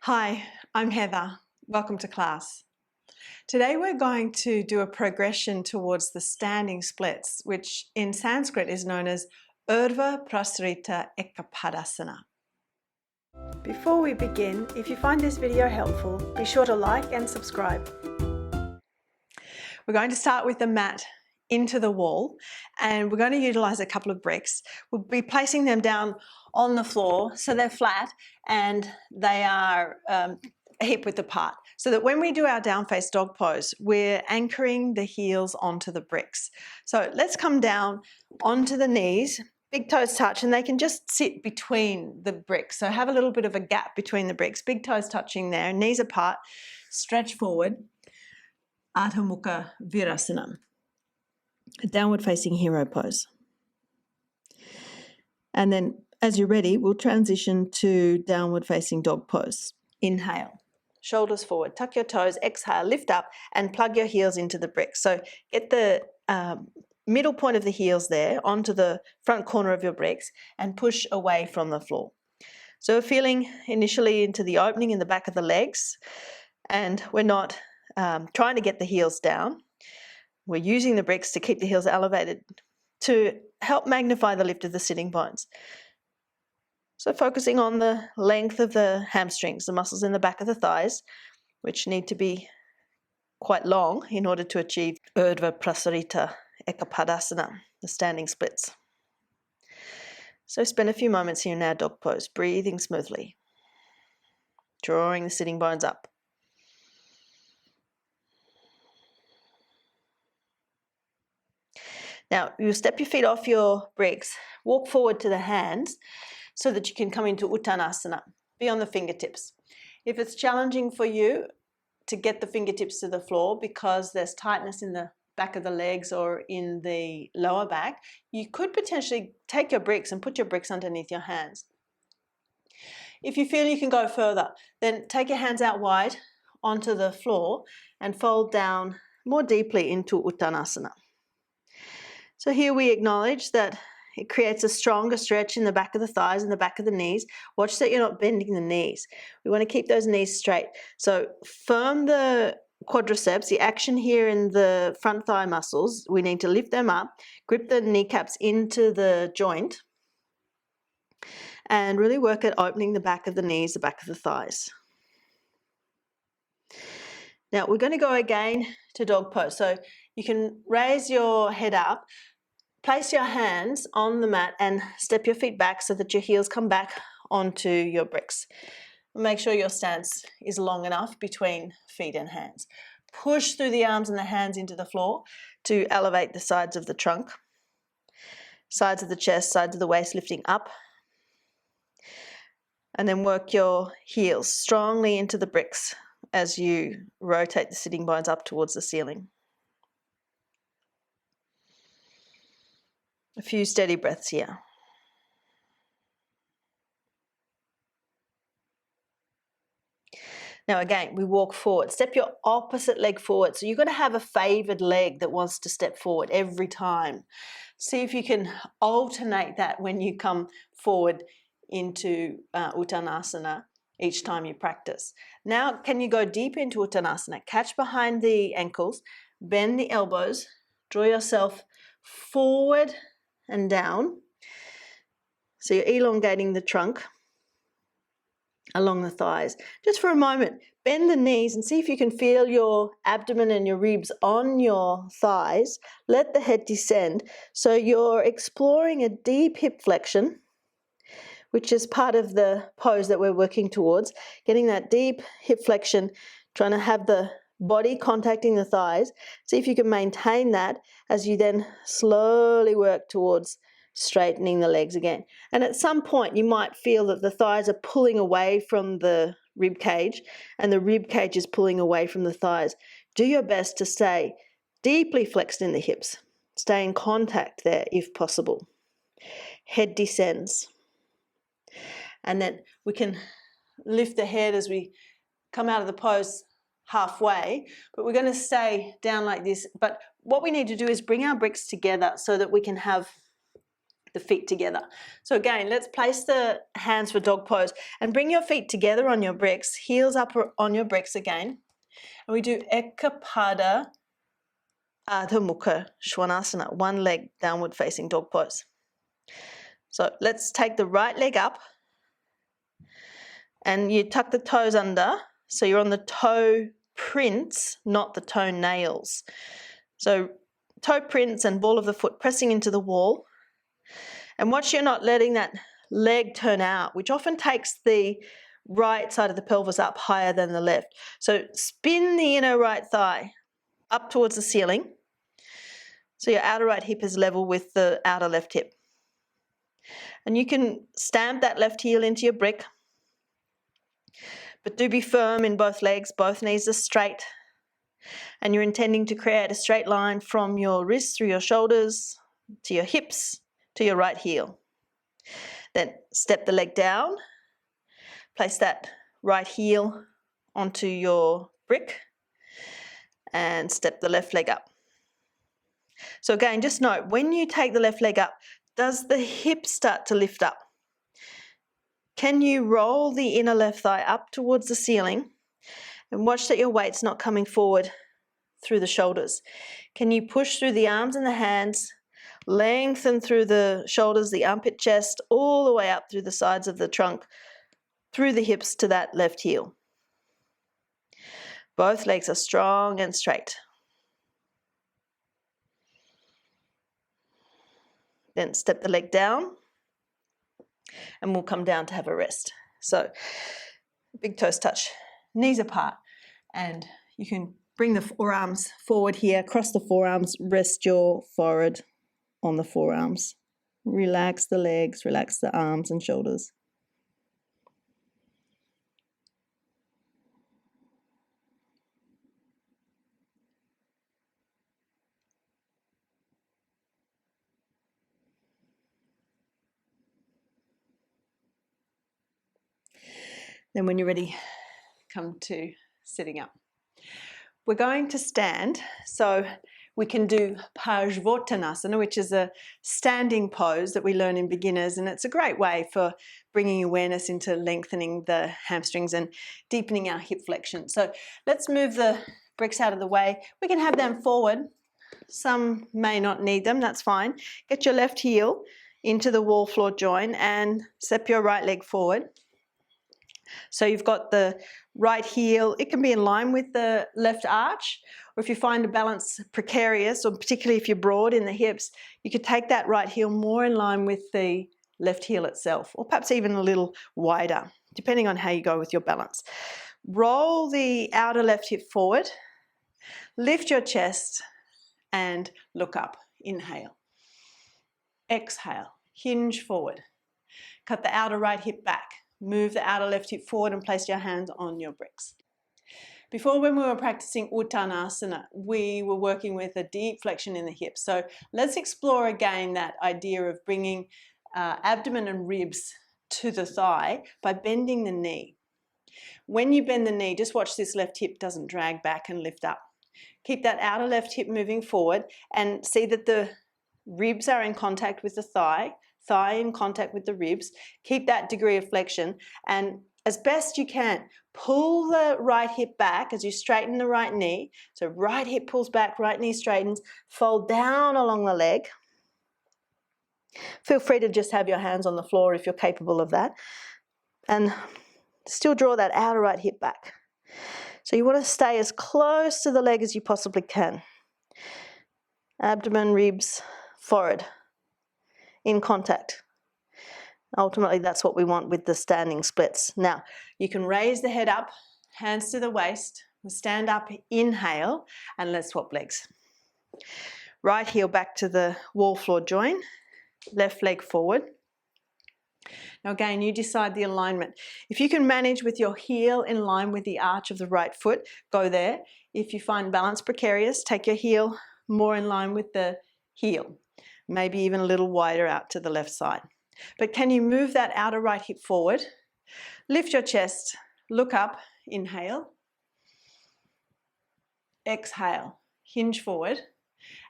Hi, I'm Heather. Welcome to class. Today we're going to do a progression towards the standing splits, which in Sanskrit is known as Urdhva Prasarita Eka Padasana. Before we begin, if you find this video helpful, be sure to like and subscribe. We're going to start with the mat into the wall, and we're going to utilize a couple of bricks. We'll be placing them down on the floor so they're flat and they are hip width apart, so that when we do our down face dog pose, we're anchoring the heels onto the bricks. So let's come down onto the knees, big toes touch, and they can just sit between the bricks. So have a little bit of a gap between the bricks, big toes touching there, knees apart, stretch forward. Adho Mukha Virabhadrasana, a downward facing hero pose. And then as you're ready, we'll transition to downward facing dog pose. Inhale, shoulders forward, tuck your toes, exhale, lift up and plug your heels into the bricks. So get the middle point of the heels there onto the front corner of your bricks and push away from the floor. So we're feeling initially into the opening in the back of the legs, and we're not trying to get the heels down. We're using the bricks to keep the heels elevated to help magnify the lift of the sitting bones. So focusing on the length of the hamstrings, the muscles in the back of the thighs, which need to be quite long in order to achieve Urdhva Prasarita Eka Padasana, the standing splits. So spend a few moments here in our dog pose, breathing smoothly, drawing the sitting bones up. Now, you step your feet off your bricks, walk forward to the hands so that you can come into Uttanasana. Be on the fingertips. If it's challenging for you to get the fingertips to the floor because there's tightness in the back of the legs or in the lower back, you could potentially take your bricks and put your bricks underneath your hands. If you feel you can go further, then take your hands out wide onto the floor and fold down more deeply into Uttanasana. So here we acknowledge that it creates a stronger stretch in the back of the thighs and the back of the knees. Watch that you're not bending the knees. We want to keep those knees straight. So firm the quadriceps, the action here in the front thigh muscles. We need to lift them up, grip the kneecaps into the joint, and really work at opening the back of the knees, the back of the thighs. Now we're going to go again to dog pose. So you can raise your head up, place your hands on the mat and step your feet back so that your heels come back onto your bricks. Make sure your stance is long enough between feet and hands. Push through the arms and the hands into the floor to elevate the sides of the trunk, sides of the chest, sides of the waist lifting up. And then work your heels strongly into the bricks as you rotate the sitting bones up towards the ceiling. A few steady breaths here. Now again, we walk forward. Step your opposite leg forward. So you're going to have a favored leg that wants to step forward every time. See if you can alternate that when you come forward into Uttanasana each time you practice. Now, can you go deep into Uttanasana? Catch behind the ankles, bend the elbows, draw yourself forward and down. So you're elongating the trunk along the thighs. Just for a moment, bend the knees and see if you can feel your abdomen and your ribs on your thighs. Let the head descend. So you're exploring a deep hip flexion, which is part of the pose that we're working towards. Getting that deep hip flexion, trying to have the body contacting the thighs. See if you can maintain that as you then slowly work towards straightening the legs again. And at some point you might feel that the thighs are pulling away from the rib cage and the rib cage is pulling away from the thighs. Do your best to stay deeply flexed in the hips. Stay in contact there if possible. Head descends. And then we can lift the head as we come out of the pose halfway, but we're going to stay down like this. But what we need to do is bring our bricks together so that we can have the feet together. So again, let's place the hands for dog pose and bring your feet together on your bricks, heels up on your bricks again. And we do Eka Padasana, Adho Mukha Svanasana, one leg downward facing dog pose. So let's take the right leg up and you tuck the toes under. So you're on the toe prints, not the toe nails. So toe prints and ball of the foot pressing into the wall. And watch you're not letting that leg turn out, which often takes the right side of the pelvis up higher than the left. So spin the inner right thigh up towards the ceiling. So your outer right hip is level with the outer left hip. And you can stamp that left heel into your brick, but do be firm in both legs, both knees are straight. And you're intending to create a straight line from your wrists through your shoulders to your hips to your right heel. Then step the leg down, place that right heel onto your brick and step the left leg up. So again, just note, when you take the left leg up, does the hip start to lift up? Can you roll the inner left thigh up towards the ceiling and watch that your weight's not coming forward through the shoulders? Can you push through the arms and the hands, lengthen through the shoulders, the armpit, chest, all the way up through the sides of the trunk, through the hips to that left heel? Both legs are strong and straight. Then step the leg down and we'll come down to have a rest. So big toes touch, knees apart, and you can bring the forearms forward here, cross the forearms, rest your forehead on the forearms. Relax the legs, relax the arms and shoulders. Then when you're ready, come to sitting up. We're going to stand, so we can do Parsvottanasana, which is a standing pose that we learn in beginners, and it's a great way for bringing awareness into lengthening the hamstrings and deepening our hip flexion. So let's move the bricks out of the way. We can have them forward. Some may not need them, that's fine. Get your left heel into the wall floor joint and step your right leg forward. So you've got the right heel, it can be in line with the left arch, or if you find the balance precarious, or particularly if you're broad in the hips, you could take that right heel more in line with the left heel itself, or perhaps even a little wider, depending on how you go with your balance. Roll the outer left hip forward, lift your chest and look up. Inhale. Exhale, hinge forward. Cut the outer right hip back. Move the outer left hip forward and place your hands on your bricks. Before, when we were practicing Uttanasana, we were working with a deep flexion in the hips. So let's explore again that idea of bringing abdomen and ribs to the thigh by bending the knee. When you bend the knee, just watch this left hip doesn't drag back and lift up. Keep that outer left hip moving forward and see that the ribs are in contact with the thigh in contact with the ribs. Keep that degree of flexion and as best you can, pull the right hip back as you straighten the right knee. So right hip pulls back, right knee straightens, fold down along the leg. Feel free to just have your hands on the floor if you're capable of that. And still draw that outer right hip back. So you want to stay as close to the leg as you possibly can. Abdomen, ribs, forehead in contact. Ultimately, that's what we want with the standing splits. Now, you can raise the head up, hands to the waist. We'll stand up, inhale, and let's swap legs. Right heel back to the wall floor joint, left leg forward. Now again, you decide the alignment. If you can manage with your heel in line with the arch of the right foot, go there. If you find balance precarious, take your heel more in line with the heel. Maybe even a little wider out to the left side. But can you move that outer right hip forward? Lift your chest, look up, inhale. Exhale, hinge forward.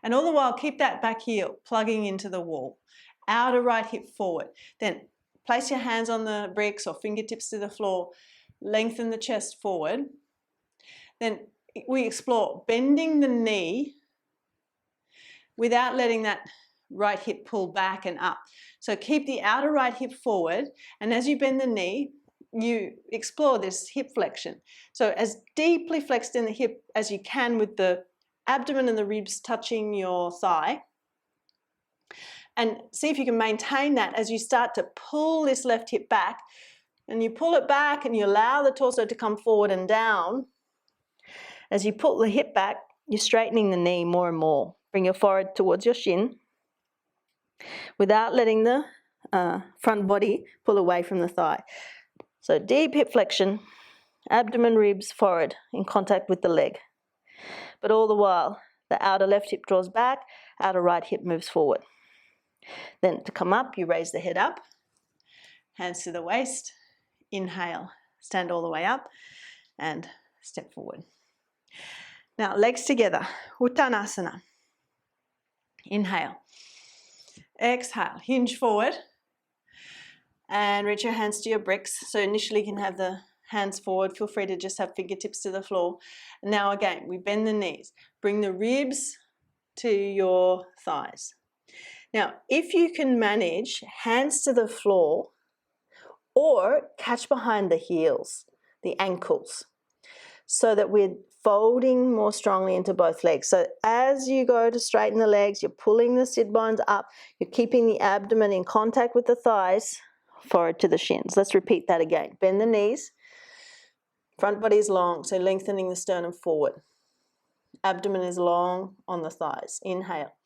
And all the while, keep that back heel plugging into the wall. outer right hip forward. Then place your hands on the bricks or fingertips to the floor. Lengthen the chest forward. Then we explore bending the knee without letting that right hip pull back and up. So keep the outer right hip forward, and as you bend the knee, you explore this hip flexion. So as deeply flexed in the hip as you can with the abdomen and the ribs touching your thigh. And see if you can maintain that as you start to pull this left hip back. And you pull it back and you allow the torso to come forward and down. As you pull the hip back, you're straightening the knee more and more. Bring your forehead towards your shin without letting the front body pull away from the thigh. So deep hip flexion, abdomen, ribs, forehead in contact with the leg. But all the while, the outer left hip draws back, outer right hip moves forward. Then to come up, you raise the head up, hands to the waist, inhale, stand all the way up and step forward. Now legs together, Uttanasana. Inhale, exhale, hinge forward and reach your hands to your bricks. So initially you can have the hands forward, feel free to just have fingertips to the floor. Now again, we bend the knees, bring the ribs to your thighs. Now, if you can manage hands to the floor or catch behind the heels, the ankles, so that we're folding more strongly into both legs. So as you go to straighten the legs, you're pulling the sit bones up, you're keeping the abdomen in contact with the thighs, forward to the shins. Let's repeat that again. Bend the knees, front body is long, so lengthening the sternum forward. Abdomen is long on the thighs. Inhale.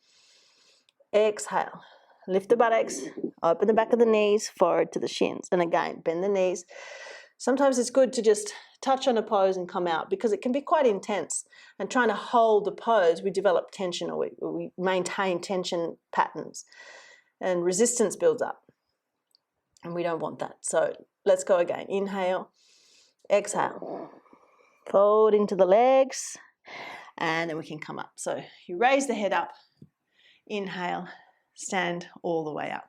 Exhale, lift the buttocks, open the back of the knees, forward to the shins. And again, bend the knees. Sometimes it's good to just touch on a pose and come out because it can be quite intense. And trying to hold the pose, we develop tension or we maintain tension patterns. And resistance builds up. And we don't want that. So let's go again. Inhale, exhale, fold into the legs, and then we can come up. So you raise the head up. Inhale, stand all the way up.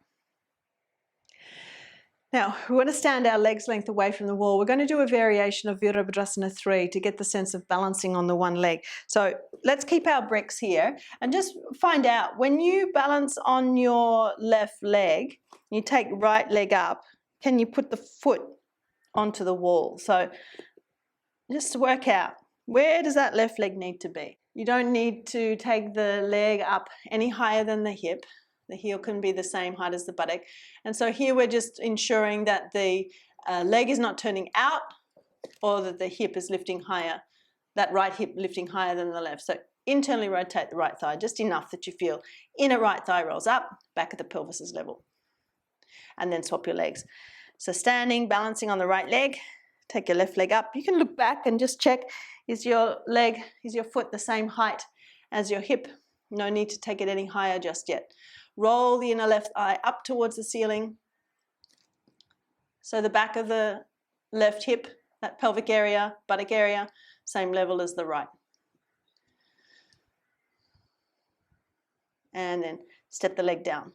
Now, we want to stand our legs length away from the wall. We're going to do a variation of Virabhadrasana III to get the sense of balancing on the one leg. So let's keep our bricks here and just find out when you balance on your left leg, you take right leg up, can you put the foot onto the wall? So just to work out, where does that left leg need to be? You don't need to take the leg up any higher than the hip. The heel can be the same height as the buttock. And so here we're just ensuring that the leg is not turning out or that the hip is lifting higher, that right hip lifting higher than the left. So internally rotate the right thigh, just enough that you feel inner right thigh rolls up, back of the pelvis is level. And then swap your legs. So standing, balancing on the right leg, take your left leg up. You can look back and just check, is your foot the same height as your hip? No need to take it any higher just yet. Roll the inner left eye up towards the ceiling. So the back of the left hip, that pelvic area, buttock area, same level as the right. And then step the leg down.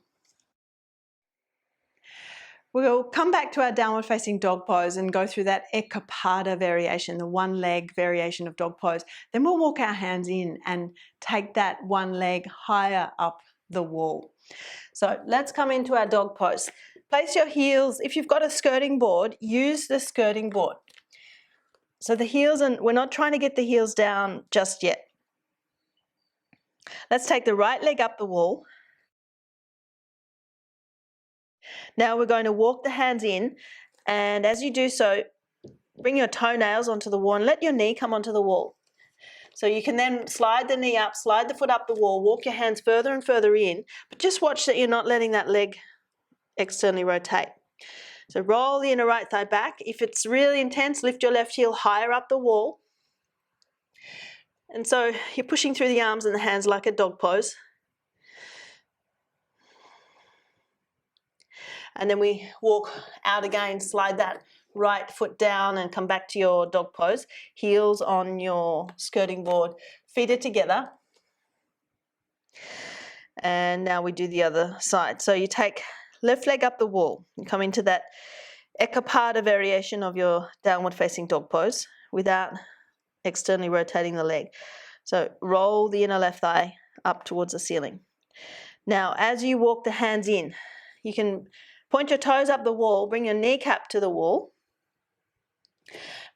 We'll come back to our downward facing dog pose and go through that Eka Pada variation, the one leg variation of dog pose. Then we'll walk our hands in and take that one leg higher up the wall. So let's come into our dog pose. Place your heels, if you've got a skirting board, use the skirting board. So the heels, and we're not trying to get the heels down just yet. Let's take the right leg up the wall. Now we're going to walk the hands in, and as you do so, bring your toenails onto the wall and let your knee come onto the wall. So you can then slide the knee up, slide the foot up the wall, walk your hands further and further in, but just watch that you're not letting that leg externally rotate. So roll the inner right thigh back. If it's really intense, lift your left heel higher up the wall. And so you're pushing through the arms and the hands like a dog pose. And then we walk out again, slide that right foot down and come back to your dog pose. Heels on your skirting board, feet are together. And now we do the other side. So you take left leg up the wall. You come into that Eka Pada variation of your downward facing dog pose without externally rotating the leg. So roll the inner left thigh up towards the ceiling. Now, as you walk the hands in, you can point your toes up the wall, bring your kneecap to the wall.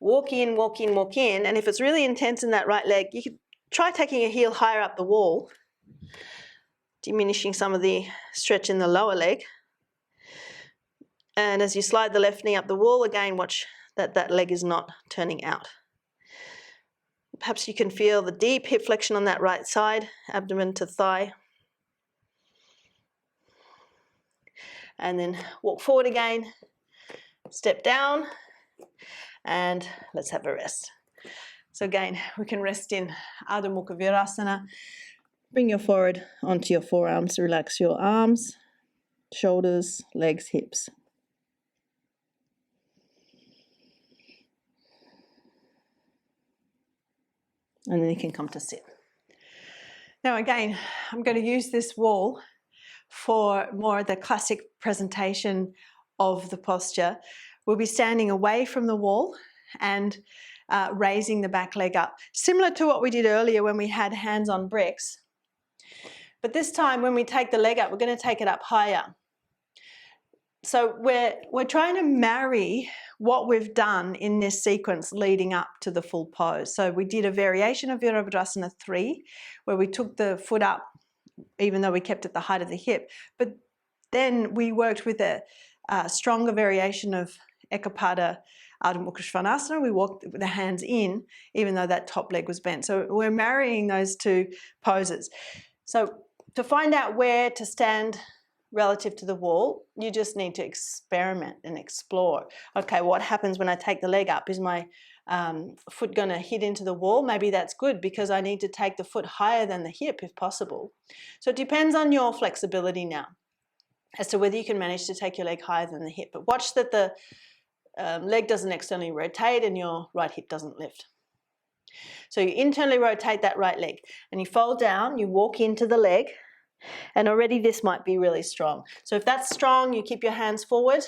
Walk in, walk in, walk in. And if it's really intense in that right leg, you can try taking your heel higher up the wall, diminishing some of the stretch in the lower leg. And as you slide the left knee up the wall, again, watch that that leg is not turning out. Perhaps you can feel the deep hip flexion on that right side, abdomen to thigh. And then walk forward again, step down, and let's have a rest. So again, we can rest in Adho Mukha Virasana. Bring your forehead onto your forearms, relax your arms, shoulders, legs, hips. And then you can come to sit. Now again, I'm going to use this wall for more of the classic presentation of the posture. We'll be standing away from the wall and raising the back leg up, similar to what we did earlier when we had hands on bricks. But this time when we take the leg up, we're going to take it up higher. So we're trying to marry what we've done in this sequence leading up to the full pose. So we did a variation of Virabhadrasana III, where we took the foot up, even though we kept it the height of the hip. But then we worked with a stronger variation of Eka Pada Adho Mukha Svanasana. We walked with the hands in, even though that top leg was bent. So we're marrying those two poses. So to find out where to stand relative to the wall, you just need to experiment and explore. Okay, what happens when I take the leg up? Is my foot going to hit into the wall? Maybe that's good because I need to take the foot higher than the hip if possible. So it depends on your flexibility now as to whether you can manage to take your leg higher than the hip. But watch that the leg doesn't externally rotate and your right hip doesn't lift. So you internally rotate that right leg and you fold down, you walk into the leg, and already this might be really strong. So if that's strong, you keep your hands forward,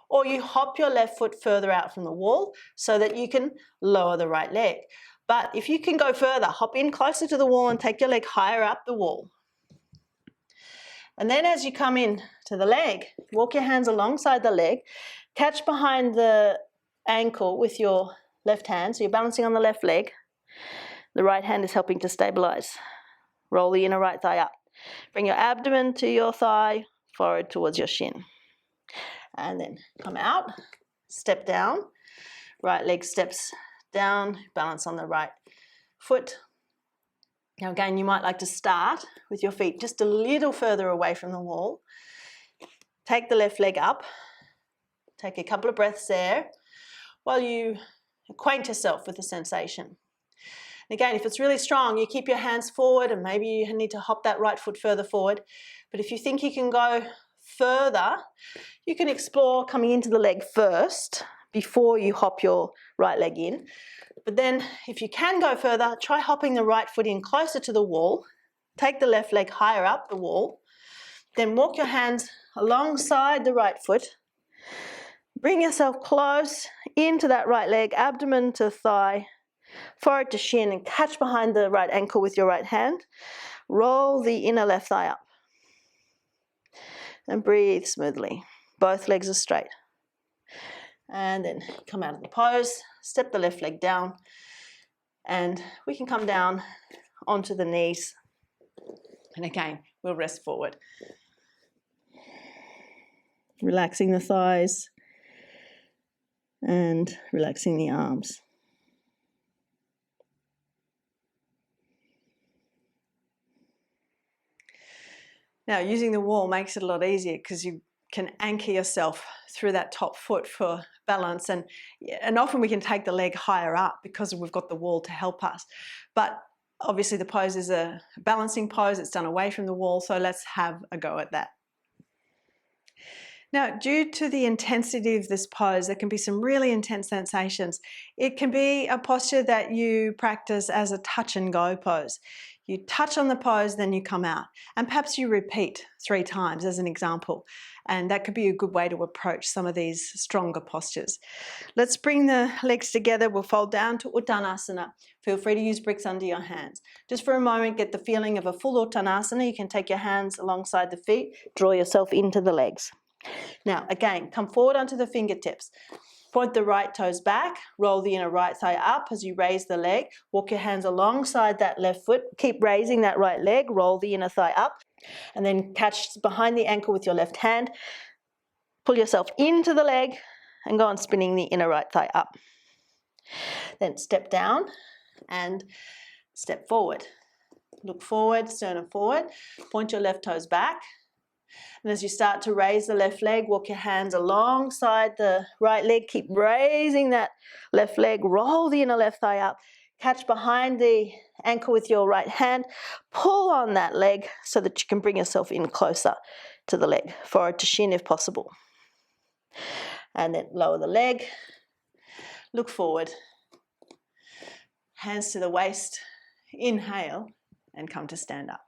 or you hop your left foot further out from the wall so that you can lower the right leg. But if you can go further, hop in closer to the wall and take your leg higher up the wall. And then as you come in to the leg, walk your hands alongside the leg, catch behind the ankle with your left hand, so you're balancing on the left leg. The right hand is helping to stabilize. Roll the inner right thigh up. Bring your abdomen to your thigh, forward towards your shin. And then come out, step down, right leg steps down, balance on the right foot. Now again, you might like to start with your feet just a little further away from the wall. Take the left leg up, take a couple of breaths there while you acquaint yourself with the sensation. Again, if it's really strong, you keep your hands forward and maybe you need to hop that right foot further forward. But if you think you can go further, you can explore coming into the leg first before you hop your right leg in. But then if you can go further, try hopping the right foot in closer to the wall. Take the left leg higher up the wall. Then walk your hands alongside the right foot. Bring yourself close into that right leg, abdomen to thigh, forward to shin, and catch behind the right ankle with your right hand. Roll the inner left thigh up. And breathe smoothly. Both legs are straight. And then come out of the pose, step the left leg down, and we can come down onto the knees. And again, we'll rest forward. Relaxing the thighs and relaxing the arms. Now, using the wall makes it a lot easier because you can anchor yourself through that top foot for balance, and often we can take the leg higher up because we've got the wall to help us. But obviously the pose is a balancing pose, it's done away from the wall, so let's have a go at that. Now, due to the intensity of this pose, there can be some really intense sensations. It can be a posture that you practice as a touch and go pose. You touch on the pose, then you come out. And perhaps you repeat 3 times as an example. And that could be a good way to approach some of these stronger postures. Let's bring the legs together. We'll fold down to Uttanasana. Feel free to use bricks under your hands. Just for a moment, get the feeling of a full Uttanasana. You can take your hands alongside the feet, draw yourself into the legs. Now, again, come forward onto the fingertips. Point the right toes back, roll the inner right thigh up as you raise the leg. Walk your hands alongside that left foot. Keep raising that right leg, roll the inner thigh up, and then catch behind the ankle with your left hand. Pull yourself into the leg and go on spinning the inner right thigh up. Then step down and step forward. Look forward, sternum forward. Point your left toes back. And as you start to raise the left leg, walk your hands alongside the right leg. Keep raising that left leg. Roll the inner left thigh up. Catch behind the ankle with your right hand. Pull on that leg so that you can bring yourself in closer to the leg. Forward to shin if possible. And then lower the leg. Look forward. Hands to the waist. Inhale and come to stand up.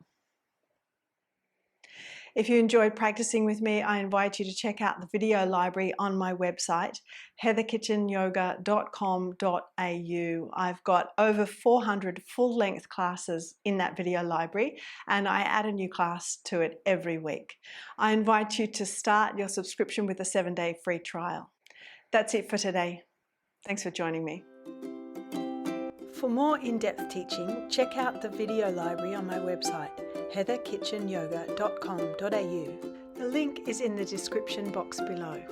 If you enjoyed practicing with me, I invite you to check out the video library on my website, heatherkitchenyoga.com.au. I've got over 400 full-length classes in that video library, and I add a new class to it every week. I invite you to start your subscription with a 7-day free trial. That's it for today. Thanks for joining me. For more in-depth teaching, check out the video library on my website, heatherkitchenyoga.com.au. The link is in the description box below.